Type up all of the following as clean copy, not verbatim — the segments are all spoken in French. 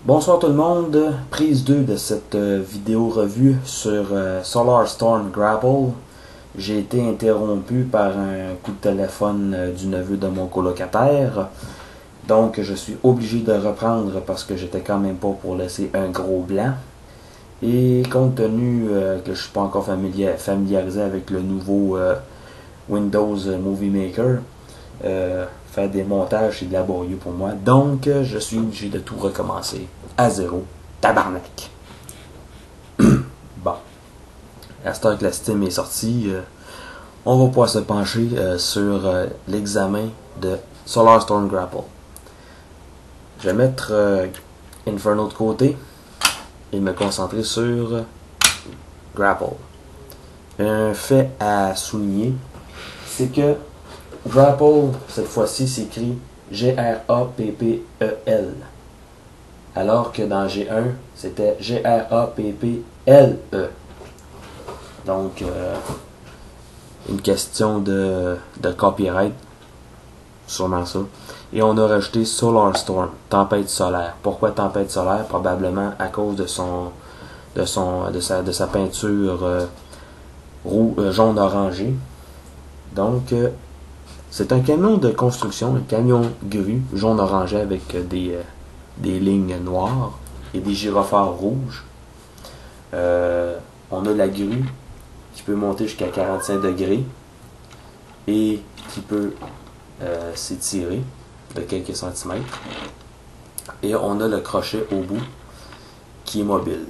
Bonsoir tout le monde, prise 2 de cette vidéo revue sur Solar Storm Grapple. J'ai été interrompu par un coup de téléphone du neveu de mon colocataire. Donc je suis obligé de reprendre parce que j'étais quand même pas pour laisser un gros blanc. Et compte tenu que je suis pas encore familiarisé avec le nouveau Windows Movie Maker, faire des montages c'est laborieux pour moi. Donc je suis obligé de tout recommencer à zéro. Tabarnak. Bon. À ce temps que la Steam est sortie, on va pouvoir se pencher sur l'examen de Solar Storm Grapple. Je vais mettre Inferno de côté et me concentrer sur Grapple. Un fait à souligner, c'est que Grapple, cette fois-ci, s'écrit G-R-A-P-P-E-L. Alors que dans G1, c'était G-R-A-P-P-L-E. Donc, une question de copyright, sûrement ça. Et on a rajouté Solar Storm, tempête solaire. Pourquoi tempête solaire? Probablement à cause de sa peinture jaune orangé. Donc, c'est un camion de construction, un camion grue jaune orangé avec des lignes noires et des gyrophares rouges. On a la grue qui peut monter jusqu'à 45 degrés et qui peut s'étirer de quelques centimètres. Et on a le crochet au bout qui est mobile.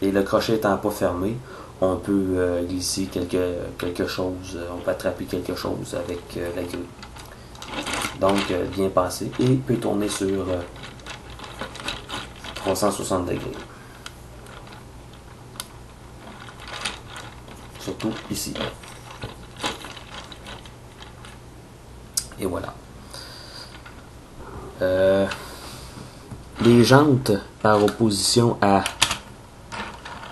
Et le crochet étant pas fermé, on peut glisser quelque chose, on peut attraper quelque chose avec la grue. Donc, bien passé et peut tourner sur 360 degrés. Surtout ici. Et voilà. Les jantes, par opposition à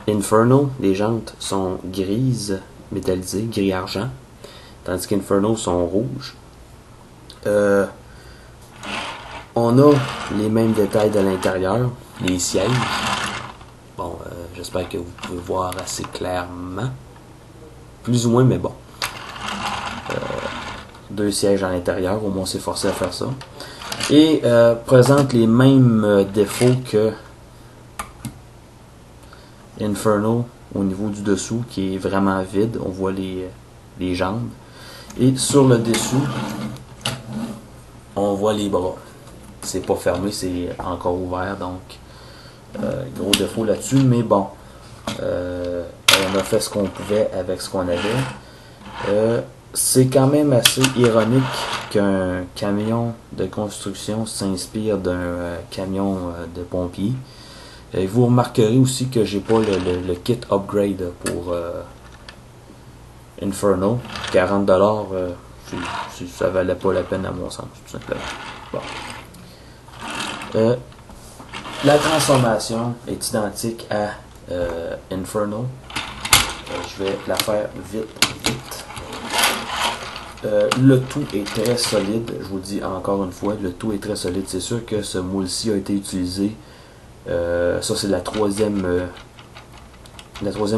Inferno, les jantes sont grises, métallisées, gris-argent, tandis qu'Inferno sont rouges. On a les mêmes détails de l'intérieur, les sièges. Bon, j'espère que vous pouvez voir assez clairement. Plus ou moins, mais bon. Deux sièges à l'intérieur, au moins on s'est forcé à faire ça. Et présente les mêmes défauts que Inferno au niveau du dessous, qui est vraiment vide. On voit les jambes. Et sur le dessous, on voit les bras. C'est pas fermé, c'est encore ouvert, donc gros défaut là-dessus, mais bon, on a fait ce qu'on pouvait avec ce qu'on avait. C'est quand même assez ironique qu'un camion de construction s'inspire d'un camion de pompiers. Vous remarquerez aussi que j'ai pas le kit upgrade pour Inferno. 40$, ça valait pas la peine à mon sens, tout simplement. Bon. La transformation est identique à Inferno. Je vais la faire vite. Le tout est très solide, je vous le dis encore une fois, le tout est très solide. C'est sûr que ce moule-ci a été utilisé. Ça c'est la troisième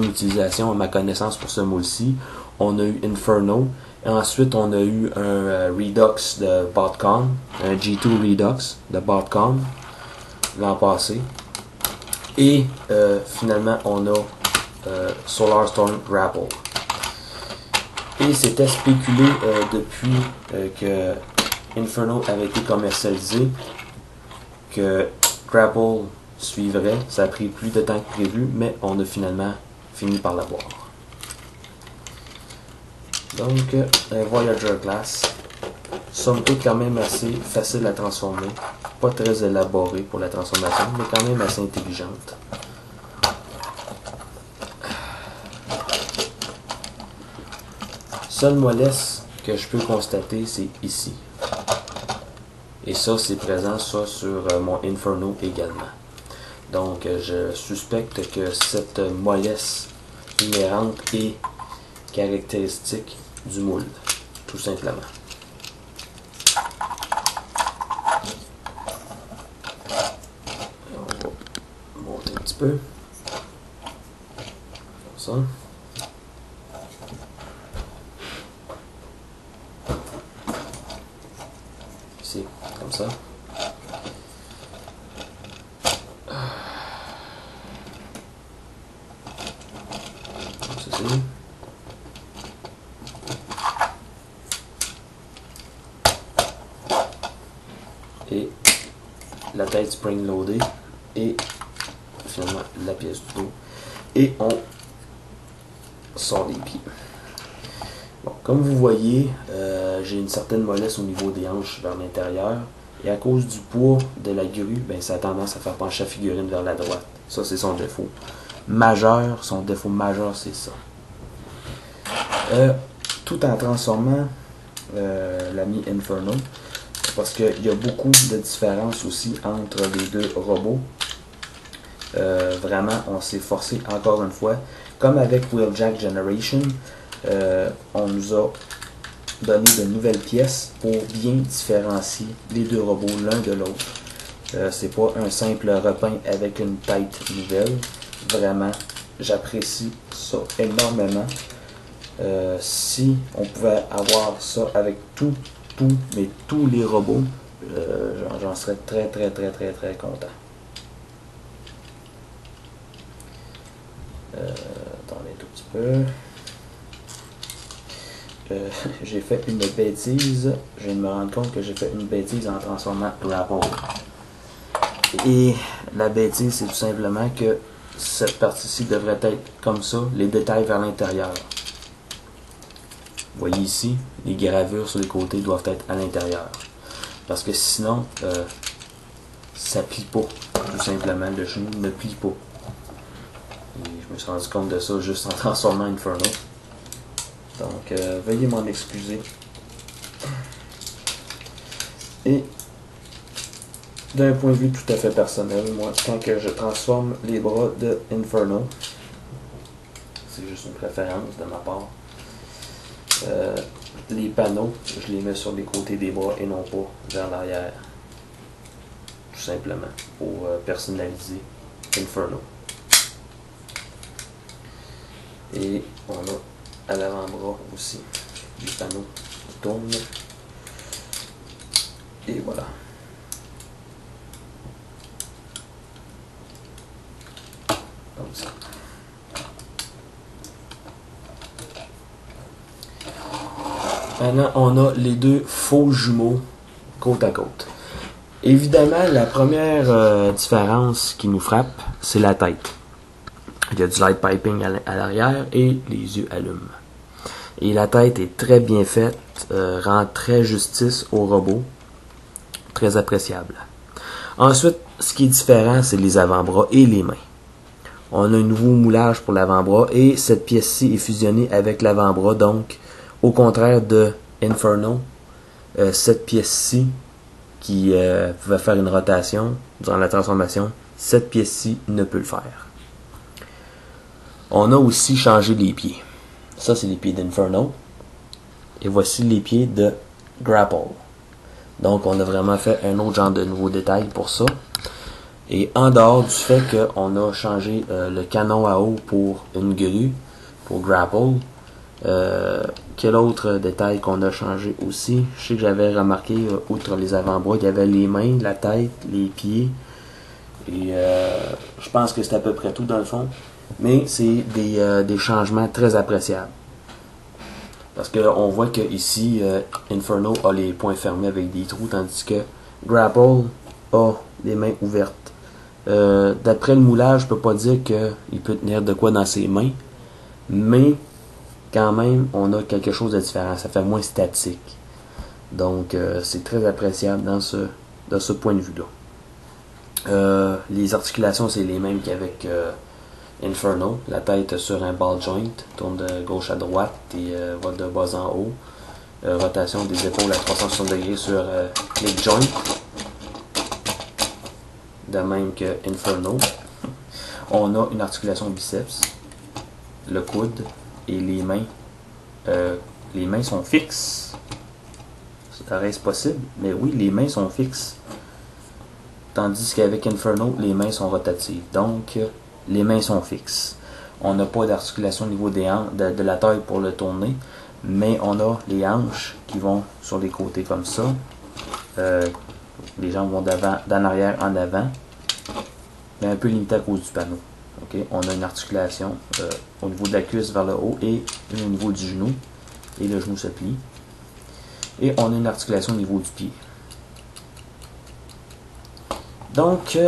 utilisation à ma connaissance pour ce moule-ci. On a eu Inferno. Et ensuite, on a eu un Redux de Botcon, un G2 Redux de Botcon l'an passé. Et finalement, on a Solar Storm Grapple. Et c'était spéculé depuis que Inferno avait été commercialisé que Grapple suivrait. Ça a pris plus de temps que prévu, mais on a finalement fini par l'avoir. Donc, un Voyager Class, somme toute quand même assez facile à transformer, pas très élaboré pour la transformation, mais quand même assez intelligente. Seule mollesse que je peux constater, c'est ici. Et ça, c'est présent ça sur mon Inferno également. Donc, je suspecte que cette mollesse inhérente est caractéristique du moule, tout simplement. peu. Comme ça. Ici, comme ça. Comme ceci. Et la tête spring loadée et finalement la pièce du dos et on sort les pieds. Bon, comme vous voyez, j'ai une certaine mollesse au niveau des hanches vers l'intérieur et à cause du poids de la grue, ben, ça a tendance à faire pencher la figurine vers la droite. Ça, c'est son défaut majeur. Son défaut majeur, c'est ça. Tout en transformant l'ami Inferno, parce qu'il y a beaucoup de différences aussi entre les deux robots. Vraiment, on s'est forcé encore une fois. Comme avec Wheeljack Generation, on nous a donné de nouvelles pièces pour bien différencier les deux robots l'un de l'autre. C'est pas un simple repeint avec une tête nouvelle. Vraiment, j'apprécie ça énormément. Si on pouvait avoir ça avec tous les robots, j'en serais très content. Attendez un tout petit peu. J'ai fait une bêtise. Je viens de me rendre compte que j'ai fait une bêtise en transformant Grapple. Et la bêtise, c'est tout simplement que cette partie-ci devrait être comme ça, les détails vers l'intérieur. Vous voyez ici, les gravures sur les côtés doivent être à l'intérieur. Parce que sinon, ça plie pas. Tout simplement, le genou ne plie pas. Et je me suis rendu compte de ça juste en transformant Inferno. Donc, veuillez m'en excuser. Et d'un point de vue tout à fait personnel, moi, quand que je transforme les bras de Inferno, c'est juste une préférence de ma part. Les panneaux, je les mets sur les côtés des bras et non pas vers l'arrière. Tout simplement, pour personnaliser Inferno. Et on a à l'avant-bras aussi les panneaux qui tournent. Et voilà. Comme ça. Maintenant, on a les deux faux jumeaux côte à côte. Évidemment, la première différence qui nous frappe, c'est la tête. Il y a du light piping à l'arrière et les yeux allument. Et la tête est très bien faite, rend très justice au robot, très appréciable. Ensuite, ce qui est différent, c'est les avant-bras et les mains. On a un nouveau moulage pour l'avant-bras et cette pièce-ci est fusionnée avec l'avant-bras, donc au contraire de Inferno, cette pièce-ci qui pouvait faire une rotation durant la transformation, cette pièce-ci ne peut le faire. On a aussi changé les pieds. Ça, c'est les pieds d'Inferno. Et voici les pieds de Grapple. Donc, on a vraiment fait un autre genre de nouveaux détails pour ça. Et en dehors du fait qu'on a changé le canon à eau pour une grue, pour Grapple, quel autre détail qu'on a changé aussi? Je sais que j'avais remarqué, outre les avant-bras, il y avait les mains, la tête, les pieds. Et je pense que c'est à peu près tout dans le fond. Mais c'est des changements très appréciables. Parce qu'on voit que ici, Inferno a les poings fermés avec des trous, tandis que Grapple a les mains ouvertes. D'après le moulage, je peux pas dire qu'il peut tenir de quoi dans ses mains, mais quand même, on a quelque chose de différent. Ça fait moins statique. Donc, c'est très appréciable de ce point de vue-là. Les articulations, c'est les mêmes qu'avec Inferno. La tête sur un ball joint, tourne de gauche à droite et va de bas en haut. Rotation des épaules à 360 degrés sur click joint. De même que Inferno. On a une articulation biceps, le coude et les mains. Les mains sont fixes. Ça reste possible, mais oui, les mains sont fixes. Tandis qu'avec Inferno, les mains sont rotatives. Donc, les mains sont fixes. On n'a pas d'articulation au niveau de la taille pour le tourner, mais on a les hanches qui vont sur les côtés comme ça. Les jambes vont d'en arrière en avant, mais un peu limité à cause du panneau. Okay? On a une articulation au niveau de la cuisse vers le haut et au niveau du genou, et le genou se plie. Et on a une articulation au niveau du pied. Donc,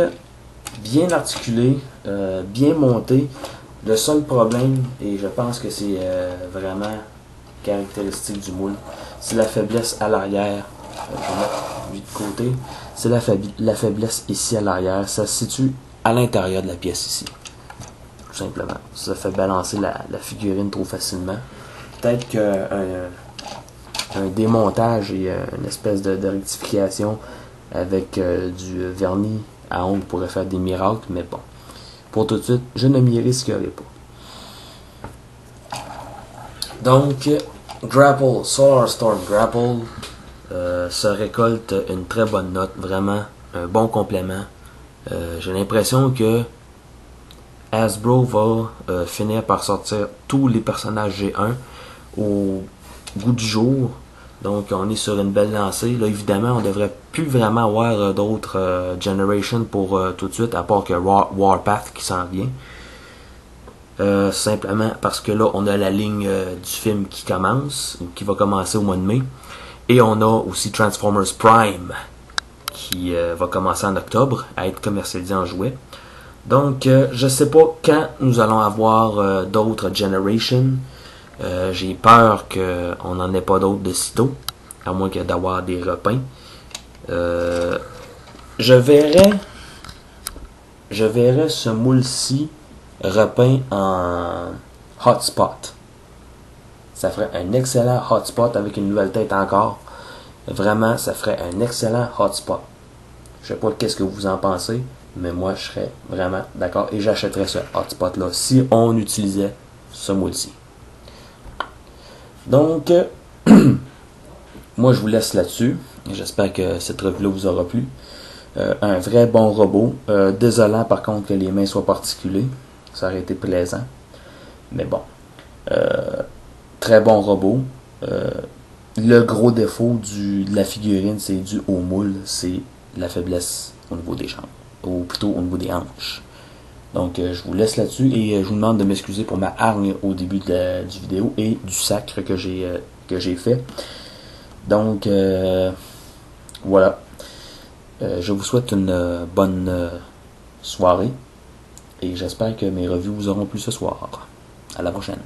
bien articulé, bien monté. Le seul problème, et je pense que c'est vraiment caractéristique du moule, c'est la faiblesse à l'arrière. Je vais mettre lui de côté. C'est la faiblesse ici à l'arrière. Ça se situe à l'intérieur de la pièce ici. Tout simplement. Ça fait balancer la figurine trop facilement. Peut-être qu'un démontage et une espèce de rectification avec du vernis à ongles pourrait faire des miracles, mais bon. Pour tout de suite, je ne m'y risquerai pas. Donc, Grapple, Solar Storm Grapple se récolte une très bonne note, vraiment un bon complément. J'ai l'impression que Hasbro va finir par sortir tous les personnages G1 au goût du jour. Donc on est sur une belle lancée. Là évidemment on devrait plus vraiment avoir d'autres Generations pour tout de suite, à part que Warpath qui s'en vient. Simplement parce que là on a la ligne du film qui commence, ou qui va commencer au mois de mai. Et on a aussi Transformers Prime qui va commencer en octobre à être commercialisé en jouet. Donc je sais pas quand nous allons avoir d'autres Generations. J'ai peur qu'on n'en ait pas d'autres de sitôt, à moins que d'avoir des repeints. Je verrais ce moule-ci repeint en hotspot. Ça ferait un excellent hotspot avec une nouvelle tête encore. Vraiment, ça ferait un excellent hotspot. Je sais pas qu'est-ce que vous en pensez, mais moi je serais vraiment d'accord et j'achèterais ce hotspot là si on utilisait ce moule-ci. Donc, moi je vous laisse là-dessus. J'espère que cette revue-là vous aura plu. Un vrai bon robot. Désolant par contre que les mains soient particulées. Ça aurait été plaisant. Mais bon. Très bon robot. Le gros défaut de la figurine, c'est dû au moule. C'est la faiblesse au niveau des jambes. Ou plutôt au niveau des hanches. Donc je vous laisse là-dessus et je vous demande de m'excuser pour ma hargne au début du vidéo et du sacre que j'ai fait. Donc voilà. Je vous souhaite une bonne soirée et j'espère que mes revues vous auront plu ce soir. À la prochaine.